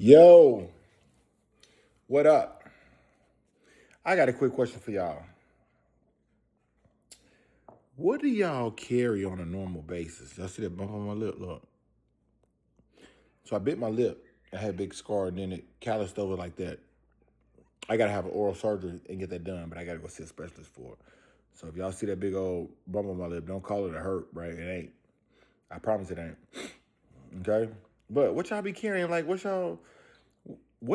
Yo, what up? I got a quick question for y'all. What do y'all carry on a normal basis? Y'all see that bump on my lip? Look. So I bit my lip. I had a big scar and then it calloused over like that. I got to have an oral surgery and get that done, but I got to go see a specialist for it. So if y'all see that big old bump on my lip, don't call it a hurt, right? It ain't. I promise it ain't. Okay? But what y'all be carrying? Like, what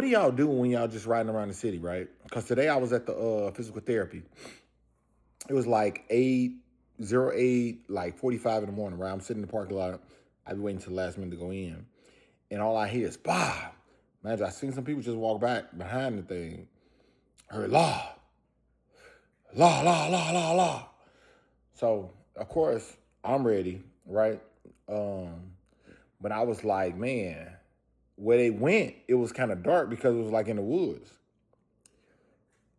do y'all do when y'all just riding around the city, right? Because today I was at the physical therapy. It was like 8:08, like 45 in the morning, right? I'm sitting in the parking lot. I be waiting till the last minute to go in. And all I hear is, bah. Man, I seen some people just walk back behind the thing. I heard, law, law, law, law, law, law. So, of course, I'm ready, right? Um, but I was like, man, where they went, it was kind of dark because it was like in the woods.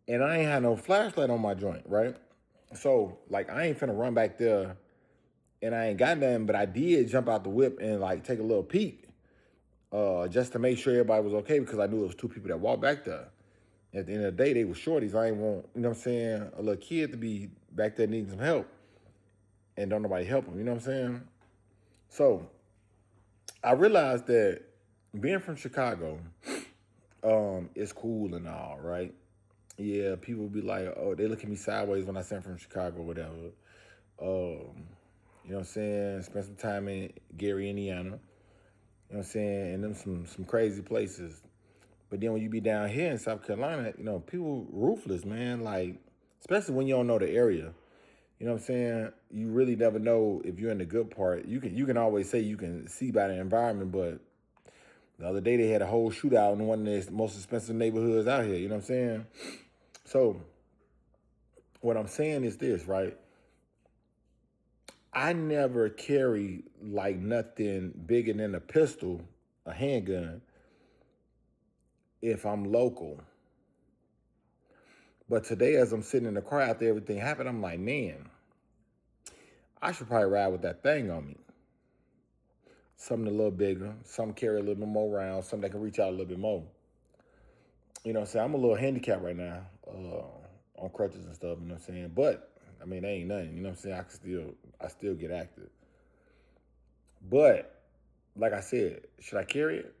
And I ain't had no flashlight on my joint, right? So, like, I ain't finna run back there and I ain't got nothing, but I did jump out the whip and like take a little peek, just to make sure everybody was okay because I knew it was two people that walked back there. At the end of the day, they were shorties. I ain't want, you know what I'm saying, a little kid to be back there needing some help and don't nobody help them, you know what I'm saying? So I realized that being from Chicago, is cool and all, right? Yeah, people be like, oh, they look at me sideways when I say I'm from Chicago, whatever. You know what I'm saying? Spent some time in Gary, Indiana. You know what I'm saying? And them some crazy places. But then when you be down here in South Carolina, people ruthless, man. Like, especially when you don't know the area. You know what I'm saying? You really never know if you're in the good part. You can always say you can see by the environment, but the other day they had a whole shootout in one of the most expensive neighborhoods out here. You know what I'm saying? So what I'm saying is this, right? I never carry like nothing bigger than a pistol, a handgun, if I'm local. But today, as I'm sitting in the car after everything happened, I'm like, man, I should probably ride with that thing on me. Something a little bigger, some carry a little bit more rounds, something that can reach out a little bit more. You know what I'm saying? I'm a little handicapped right now, on crutches and stuff, you know what I'm saying? But I mean, that ain't nothing, you know what I'm saying? I still get active. But like I said, should I carry it?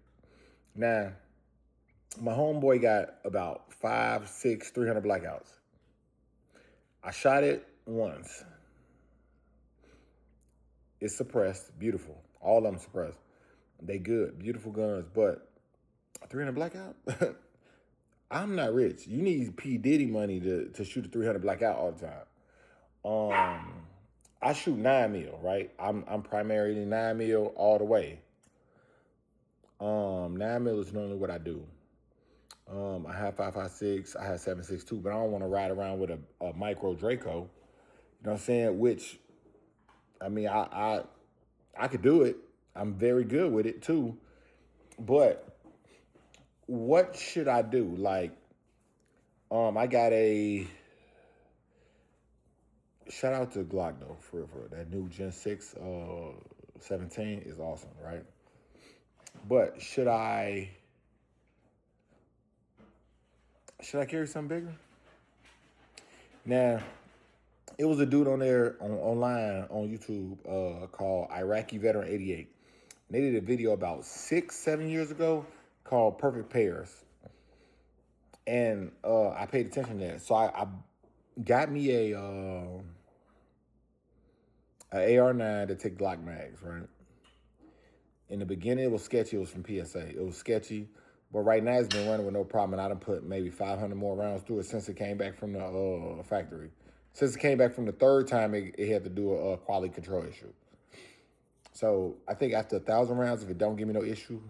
Now, my homeboy got about 5, 6, 300 blackouts. I shot it once. It's suppressed, beautiful. All of them suppressed. They good, beautiful guns, but 300 blackout? I'm not rich. You need P. Diddy money to shoot a 300 blackout all the time. I shoot 9 mil, right? I'm primarily 9 mil all the way. 9 mil is normally what I do. I have 5.56, I have 7.62, but I don't want to ride around with a micro Draco. You know what I'm saying? Which, I mean, I could do it. I'm very good with it too. But what should I do? Like, I got a shout out to Glock though, for real, for real. That new Gen 6 17 is awesome, right? But should I carry something bigger? Now, it was a dude on there online on YouTube, called Iraqi Veteran 88. And they did a video about 6, 7 years ago called Perfect Pairs. And I paid attention to that. So I got me a AR-9 to take Glock mags, right? In the beginning, it was sketchy. It was from PSA. It was sketchy. But right now, it's been running with no problem. And I done put maybe 500 more rounds through it since it came back from the factory. Since it came back from the third time, it had to do a quality control issue. So I think after 1,000 rounds, if it don't give me no issue,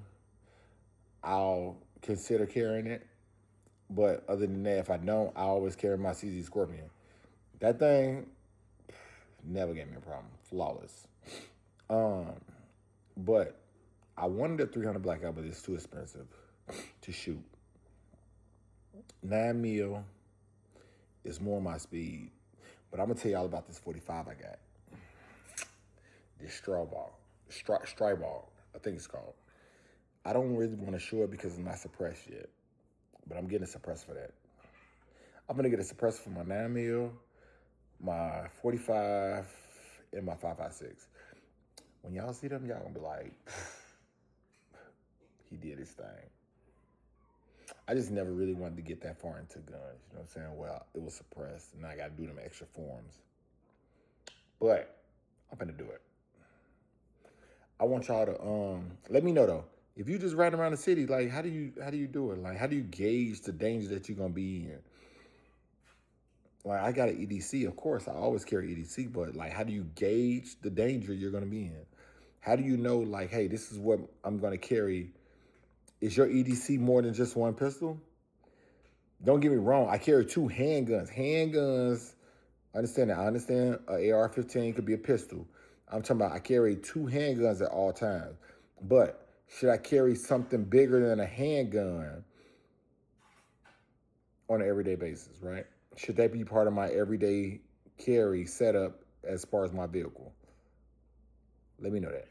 I'll consider carrying it. But other than that, if I don't, I always carry my CZ Scorpion. That thing never gave me a problem. Flawless. But I wanted a 300 blackout, but it's too expensive to shoot. 9 mil is more my speed. But I'm going to tell you all about this 45 I got. This straw ball. Stryball, I think it's called. I don't really want to show it because it's not suppressed yet, but I'm getting a suppressed for that. I'm gonna get a suppressor for my 9mm, my 45, and my 5.56. When y'all see them, y'all gonna be like, he did his thing. I just never really wanted to get that far into guns. You know what I'm saying? Well, it was suppressed, and I got to do them extra forms. But I'm gonna do it. I want y'all to let me know though. If you just riding around the city, like how do you do it? Like how do you gauge the danger that you're gonna be in? Like I got an EDC, of course. I always carry EDC, but like how do you gauge the danger you're gonna be in? How do you know like, hey, this is what I'm gonna carry? Is your EDC more than just one pistol? Don't get me wrong. I carry 2 handguns. Handguns, I understand that. I understand an AR-15 could be a pistol. I'm talking about I carry 2 handguns at all times. But should I carry something bigger than a handgun on an everyday basis, right? Should that be part of my everyday carry setup as far as my vehicle? Let me know that.